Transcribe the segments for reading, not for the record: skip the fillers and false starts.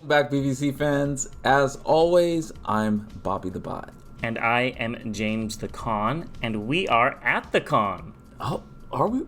Back, BBC fans. As always, I'm Bobby the Bot. And I am James the Con, and we are at the con. Oh, are we?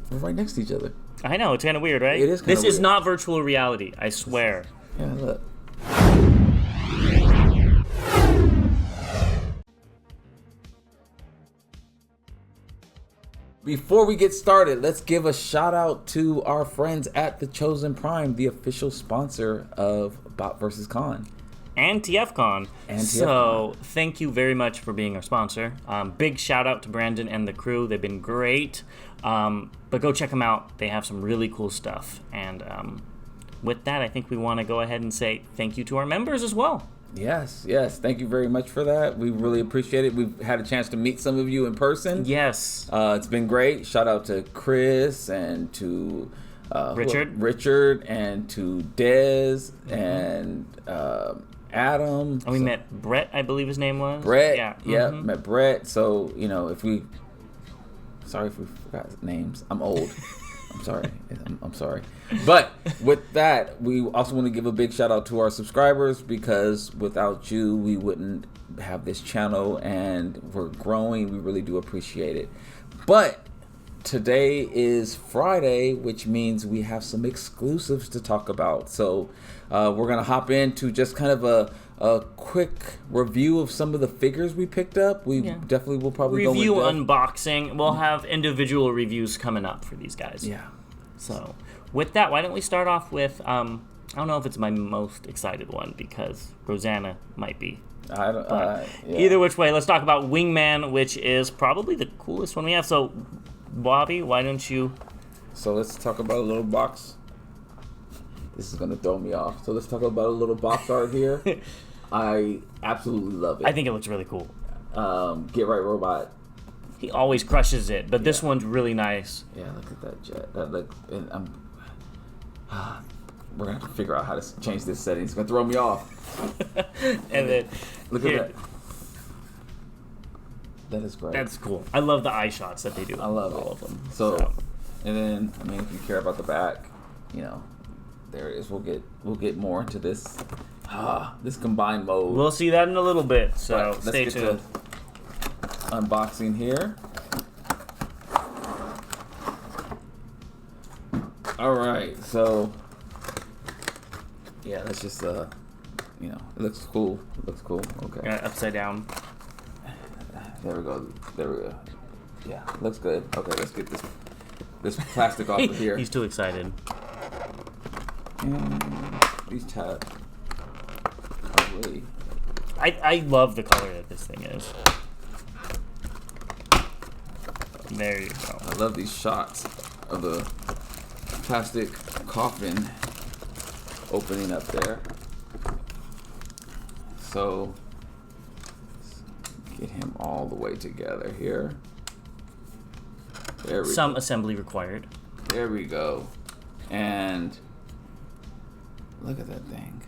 We're right next to each other. I know, it's kind of weird, right? It is kind of weird. This is not virtual reality, I swear. Yeah, look. Before we get started, let's give a shout out to our friends at The Chosen Prime, the official sponsor of Bot vs. Con. And TFCon. So, thank you very much for being our sponsor. Big shout out to Brandon and the crew. They've been great. But go check them out. They have some really cool stuff. And with that, I think we want to go ahead and say thank you to our members as well. Yes. Thank you very much for that. We really appreciate it. We've had a chance to meet some of you in person. Yes. It's been great. Shout out to Chris and to Richard and to Dez and Adam. And we met Brett, I believe his name was. Brett. Yeah. Met Brett. So, sorry if we forgot names. I'm old. I'm sorry. I'm sorry. But with that, we also want to give a big shout out to our subscribers, because without you, we wouldn't have this channel, and we're growing. We really do appreciate it. But today is Friday, which means we have some exclusives to talk about. So we're going to hop into just kind of a quick review of some of the figures we picked up. We definitely will probably review go in unboxing. We'll have individual reviews coming up for these guys. Yeah. So with that, why don't we start off with I don't know if it's my most excited one, because Rosanna might be. Either which way, let's talk about Wingman, which is probably the coolest one we have. So Bobby, why don't you? So let's talk about a little box. This is going to throw me off. So let's talk about a little box art here. I absolutely love it. I think it looks really cool. Get Right Robot. He always crushes it, but this one's really nice. Yeah, look at that jet. We're going to have to figure out how to change this setting. It's going to throw me off. And then look at that. That is great. That's cool. I love the eye shots that they do. I love all of them. So, and then, if you care about the back, there it is. We'll get more into this this combined mode. We'll see that in a little bit. So stay tuned. Unboxing here. All right. So yeah, that's just it looks cool. It looks cool. Okay. Upside down. There we go. Yeah, looks good. Okay, let's get this plastic off of here. He's too excited. And these tabs are really... I love the color that this thing is. There you go. I love these shots of the plastic coffin opening up there. So, let's get him all the way together here. There we go. Some assembly required. There we go. And look at that thing.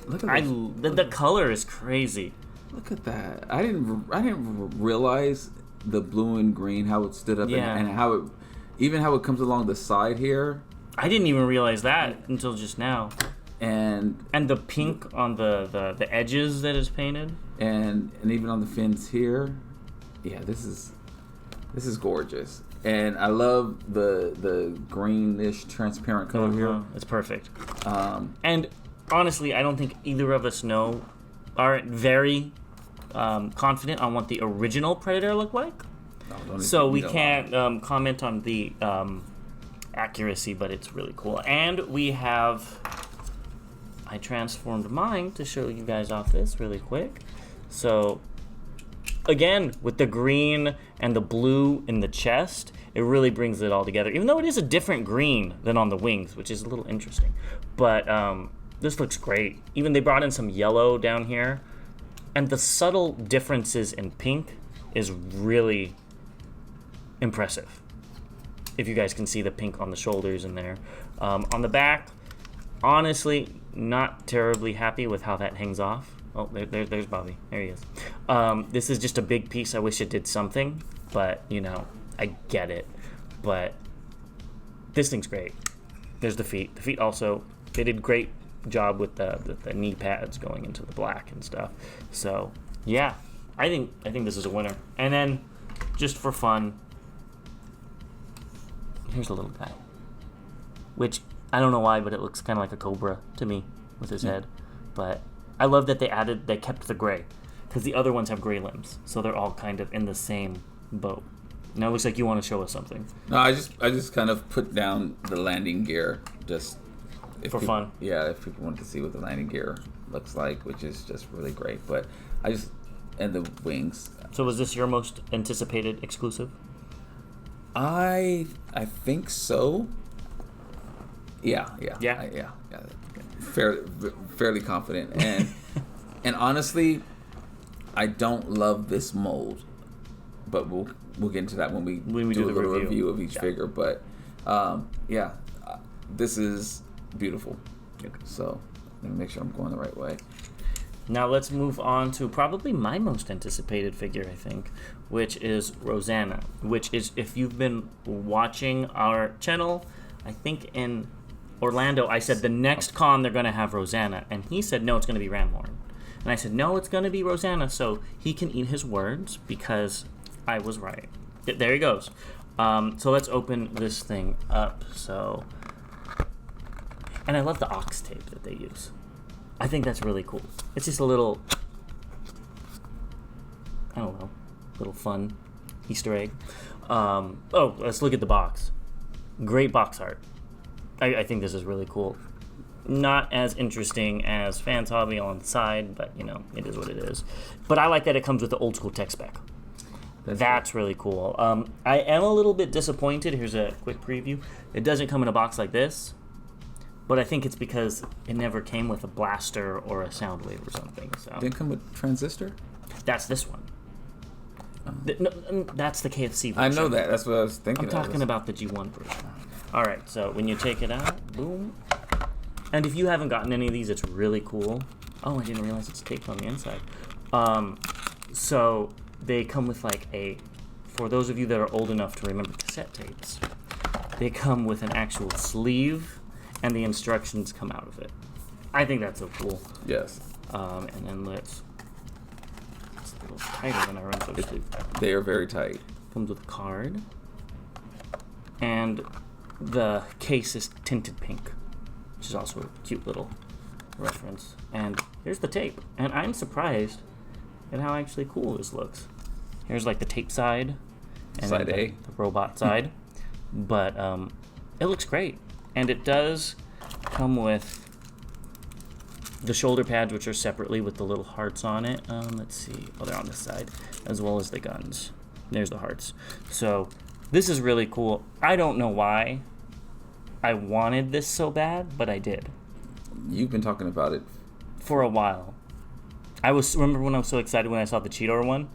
Look at the color is crazy. Look at that. I didn't realize the blue and green, how it stood up, and how it comes along the side here. I didn't even realize that until just now. And the pink on the edges that is painted, and even on the fins here. Yeah, this is gorgeous. And I love the greenish transparent color here. It's perfect. And honestly, I don't think either of us aren't very confident on what the original Predator looked like. So we can't comment on the accuracy, but it's really cool. And we have... I transformed mine to show you guys off this really quick. So, again, with the green and the blue in the chest, it really brings it all together. Even though it is a different green than on the wings, which is a little interesting. But this looks great. Even they brought in some yellow down here. And the subtle differences in pink is really impressive. If you guys can see the pink on the shoulders in there. On the back, honestly, not terribly happy with how that hangs off. Oh, there's Bobby. There he is. This is just a big piece. I wish it did something, but, I get it. But this thing's great. There's the feet. The feet also They did great job with the knee pads going into the black and stuff. So yeah, I think this is a winner. And then just for fun, here's a little guy, which I don't know why, but it looks kind of like a cobra to me with his head. But I love that they kept the gray, because the other ones have gray limbs, so they're all kind of in the same boat. Now it looks like you want to show us something. No, I just kind of put down the landing gear just for fun. Yeah, if people wanted to see what the landing gear looks like, which is just really great. But and the wings. So was this your most anticipated exclusive? I think so. Yeah. Fairly confident, and honestly, I don't love this mold, but we'll get into that when we do a little review of each figure. But this is beautiful. Okay. So let me make sure I'm going the right way. Now let's move on to probably my most anticipated figure, I think, which is Rosanna. Which is, if you've been watching our channel, I think in Orlando, I said the next con they're going to have Rosanna. And he said, no, it's going to be Ramhorn. And I said, no, it's going to be Rosanna. So he can eat his words because I was right. There he goes. So let's open this thing up. And I love the ox tape that they use. I think that's really cool. It's just a little, I don't know, little fun Easter egg. Let's look at the box. Great box art. I think this is really cool. Not as interesting as Fanshobby on the side, but, it is what it is. But I like that it comes with the old school tech spec. That's really cool. I am a little bit disappointed. Here's a quick preview. It doesn't come in a box like this, but I think it's because it never came with a blaster or a sound wave or something. So didn't come with transistor? That's this one. That's the KFC version. I know that. That's what I was thinking. I'm talking about the G1 version. All right, so when you take it out, boom. And if you haven't gotten any of these, it's really cool. Oh, I didn't realize it's taped on the inside. So they come with for those of you that are old enough to remember cassette tapes, they come with an actual sleeve, and the instructions come out of it. I think that's so cool. Yes. And then it's a little tighter than our own sleeve. They are very tight. Comes with a card. And the case is tinted pink, which is also a cute little reference. And here's the tape. And I'm surprised at how actually cool this looks. Here's the tape side. And side A. The robot side. But it looks great. And it does come with the shoulder pads, which are separately with the little hearts on it. Let's see. Oh, they're on this side, as well as the guns. There's the hearts. So this is really cool. I don't know why I wanted this so bad, but I did. You've been talking about it for a while. Remember when I was so excited when I saw the Cheetor one?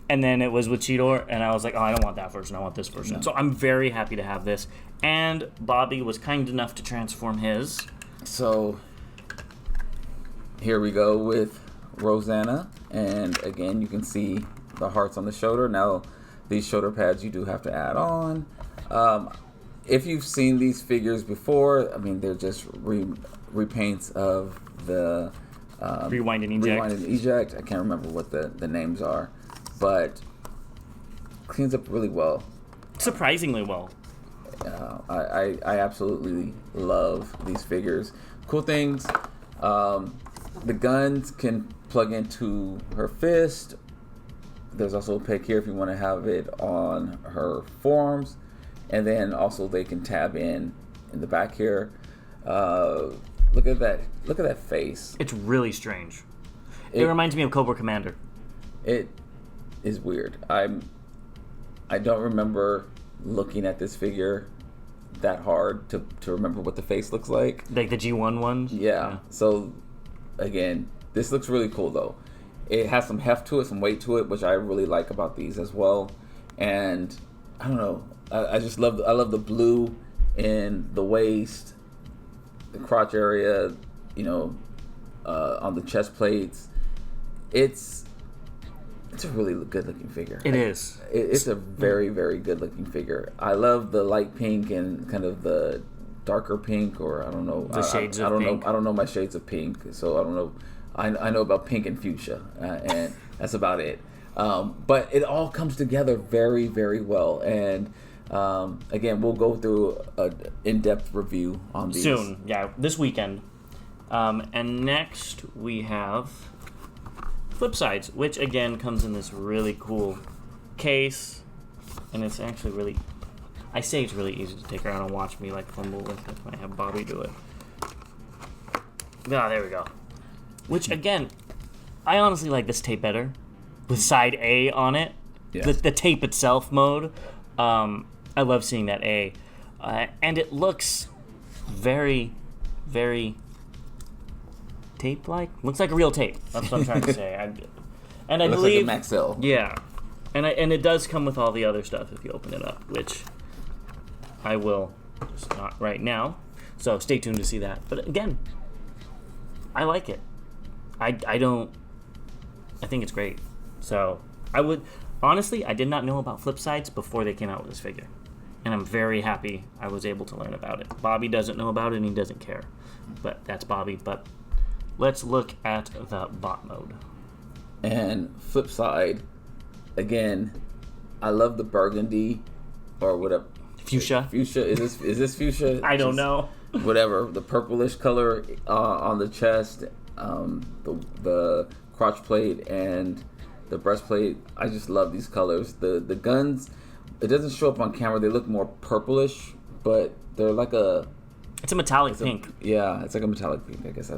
And then it was with Cheetor, and I was like, oh, I don't want that version, I want this version. No. So I'm very happy to have this. And Bobby was kind enough to transform his. So here we go with Rosanna. And again, you can see the hearts on the shoulder. Now, these shoulder pads you do have to add on. If you've seen these figures before, they're just repaints of the Rewind and Eject. Rewind and Eject. I can't remember what the names are, but cleans up really well. Surprisingly well. I absolutely love these figures. Cool things. The guns can plug into her fist. There's also a pick here if you want to have it on her forearms. And then also they can tab in the back here. Look at that! Look at that face. It's really strange. It reminds me of Cobra Commander. It is weird. I don't remember looking at this figure that hard to remember what the face looks like. Like the G1 ones? Yeah. So again, this looks really cool though. It has some heft to it, some weight to it, which I really like about these as well. And I don't know. I love the blue in the waist, the crotch area, on the chest plates. It's a really good looking figure. It is. It's a very, very good looking figure. I love the light pink and kind of the darker pink, or I don't know. The shades of pink. I don't know my shades of pink, so I don't know. I know about pink and fuchsia, and that's about it. But it all comes together very, very well. And again, we'll go through an in-depth review on these soon. Yeah, this weekend. And next we have Flipsides, which again comes in this really cool case, and it's actually really. I say it's really easy to take around and watch me like fumble with it. I have Bobby do it. Ah, there we go. Which again, I honestly like this tape better, with side A on it. Yeah. The tape itself mode. I love seeing that A, and it looks very, very tape-like. Looks like a real tape. That's what I'm trying to say. I believe like a Maxell. Yeah, and it does come with all the other stuff if you open it up, which I will just not right now. So stay tuned to see that. But again, I like it. I think it's great. So I would honestly, I did not know about Flipsides before they came out with this figure, and I'm very happy I was able to learn about it. Bobby doesn't know about it and he doesn't care, but that's Bobby. But let's look at the bot mode. And Flipside, again, I love the burgundy or whatever. Fuchsia. Fuchsia. Is this fuchsia? I don't know. Whatever. The purplish color on the chest, the crotch plate, and the breastplate. I just love these colors. The guns, it doesn't show up on camera. They look more purplish, but they're like a... It's a metallic pink. Yeah, it's like a metallic pink. I guess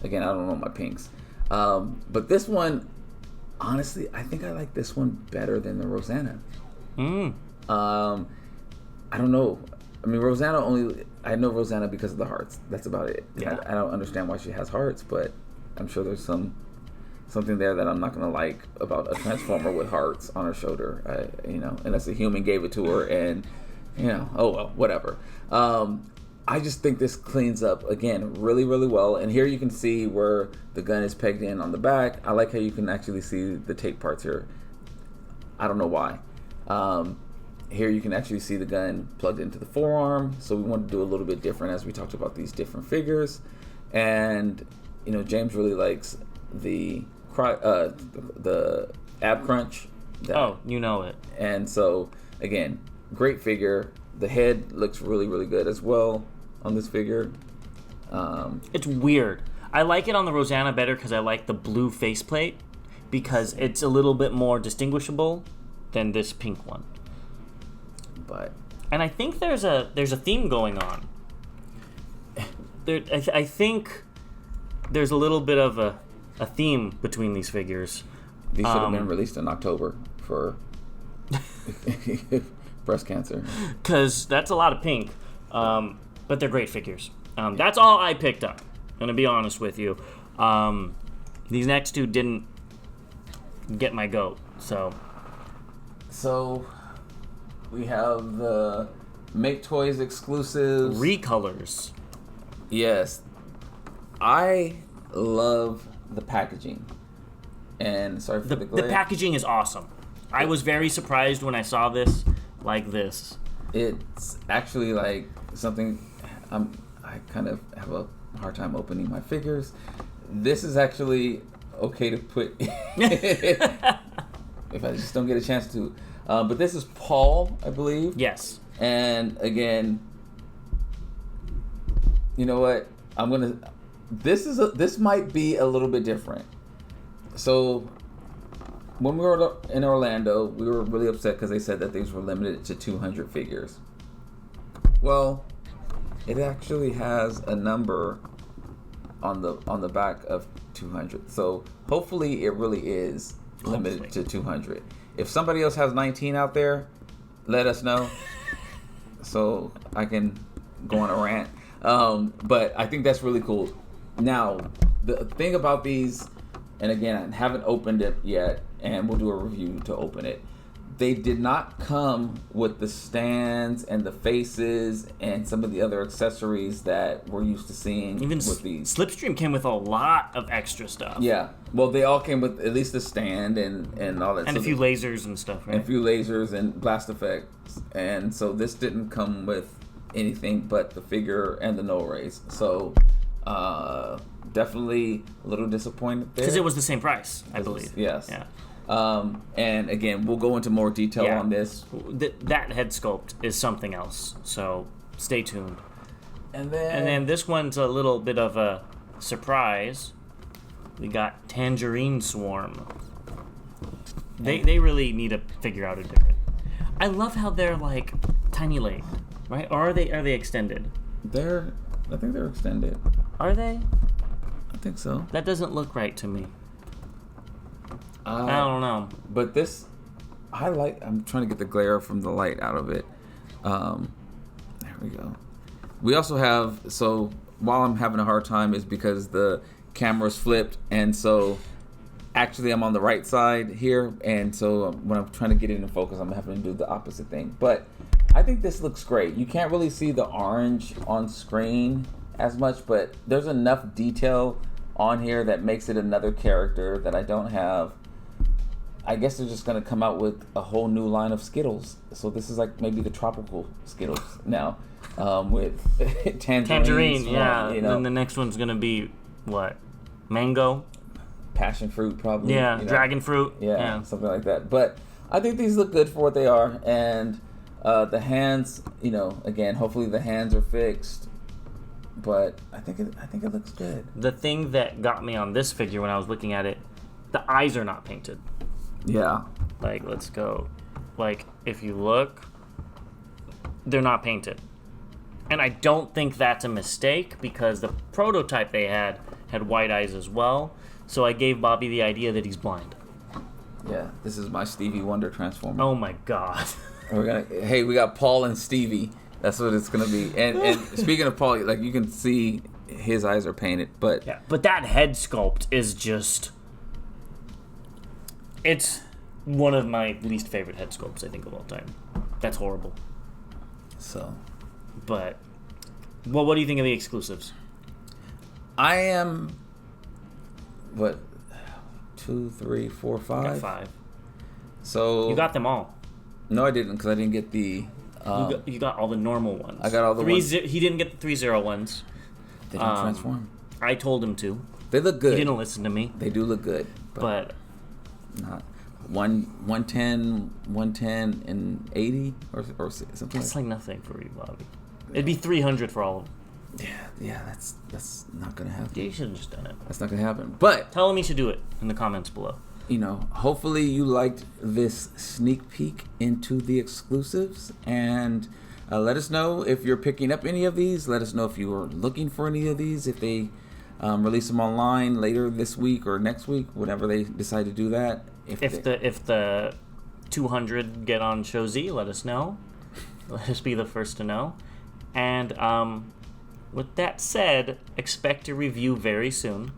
again, I don't know my pinks. But this one, honestly, I think I like this one better than the Rosanna. I don't know. I mean, Rosanna I know Rosanna because of the hearts. That's about it. Yeah. I don't understand why she has hearts, but I'm sure there's something there that I'm not gonna like about a Transformer with hearts on her shoulder. Unless a human gave it to her, and oh well, whatever. I just think this cleans up again really, really well. And here you can see where the gun is pegged in on the back. I like how you can actually see the tape parts here. I don't know why. Here you can actually see the gun plugged into the forearm. So we want to do a little bit different as we talked about these different figures. And James really likes the ab crunch. You know it. And so again, great figure. The head looks really, really good as well on this figure. It's weird. I like it on the Rosanna better because I like the blue faceplate because it's a little bit more distinguishable than this pink one. And I think there's a theme going on. I think there's a little bit of a theme between these figures. These should have been released in October for breast cancer. Because that's a lot of pink. But they're great figures. That's all I picked up. I'm going to be honest with you. These next two didn't get my goat. So we have the Make Toys exclusives. Recolors. Yes. I love the packaging. And sorry for the glare. The packaging is awesome. I was very surprised when I saw this like this. It's actually like something I kind of have a hard time opening my figures. This is actually okay to put if I just don't get a chance to. But this is Paul, I believe. Yes. And again, you know what? This might be a little bit different. So when we were in Orlando, we were really upset because they said that these were limited to 200 figures. Well, it actually has a number on the back of 200. So hopefully it really is limited to 200. If somebody else has 19 out there, let us know so I can go on a rant. But I think that's really cool. Now, the thing about these, and again, I haven't opened it yet, and we'll do a review to open it. They did not come with the stands and the faces and some of the other accessories that we're used to seeing. Even with these. Slipstream came with a lot of extra stuff. Yeah. Well, they all came with at least the stand and all that. And a few lasers and stuff, right? And a few lasers and blast effects. And so this didn't come with anything but the figure and the no raise. So definitely a little disappointed there. Because it was the same price, I believe. Yes. Yeah. And again, we'll go into more detail on this. That head sculpt is something else, so stay tuned. And then this one's a little bit of a surprise. We got Tangerine Swarm. They really need to figure out a different. I love how they're like tiny legged, right? Or are they extended? I think they're extended. Are they? I think so. That doesn't look right to me. I don't know. But this, I'm trying to get the glare from the light out of it. There we go. We also have, so while I'm having a hard time is because the camera's flipped, and so actually I'm on the right side here, and so when I'm trying to get it in focus, I'm having to do the opposite thing. But I think this looks great. You can't really see the orange on screen as much, but there's enough detail on here that makes it another character that I don't have. I guess they're just going to come out with a whole new line of Skittles. So this is like maybe the tropical Skittles now, with tangerine, yeah. You know. Then the next one's going to be what? Mango? Passion fruit, probably. Yeah, dragon fruit. Yeah, something like that. But I think these look good for what they are. And the hands, again, hopefully the hands are fixed. But I think it looks good. The thing that got me on this figure when I was looking at it, the eyes are not painted. Yeah. Like, let's go. Like, if you look, they're not painted. And I don't think that's a mistake because the prototype they had white eyes as well. So I gave Bobby the idea that he's blind. Yeah, this is my Stevie Wonder Transformer. Oh my god. We got Paul and Stevie. That's what it's gonna be. And speaking of Paul, like you can see his eyes are painted, but yeah, but that head sculpt is just, it's one of my least favorite head sculpts I think of all time. That's horrible. So, but what do you think of the exclusives? I am 2, 3, 4, 5. Got 5. So you got them all. No, I didn't, because I didn't get the. You got all the normal ones. I got all the ones. He didn't get the 3-0 ones. They don't transform. I told him to. They look good. He didn't listen to me. They do look good, but not 110, and 80 or something. It's like nothing for you, Bobby. It'd be 300 for all of them. Yeah, that's not gonna happen. Yeah, you should have just done it. That's not gonna happen. But tell him he should do it in the comments below. Hopefully you liked this sneak peek into the exclusives, and let us know if you're picking up any of these. Let us know if you are looking for any of these, if they release them online later this week or next week, whenever they decide to do that. If the 200 get on Show Z, let us know. Let us be the first to know. And with that said, expect a review very soon,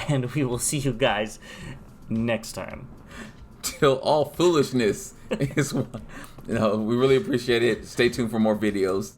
and we will see you guys next time. Till all foolishness is one. We really appreciate it. Stay tuned for more videos.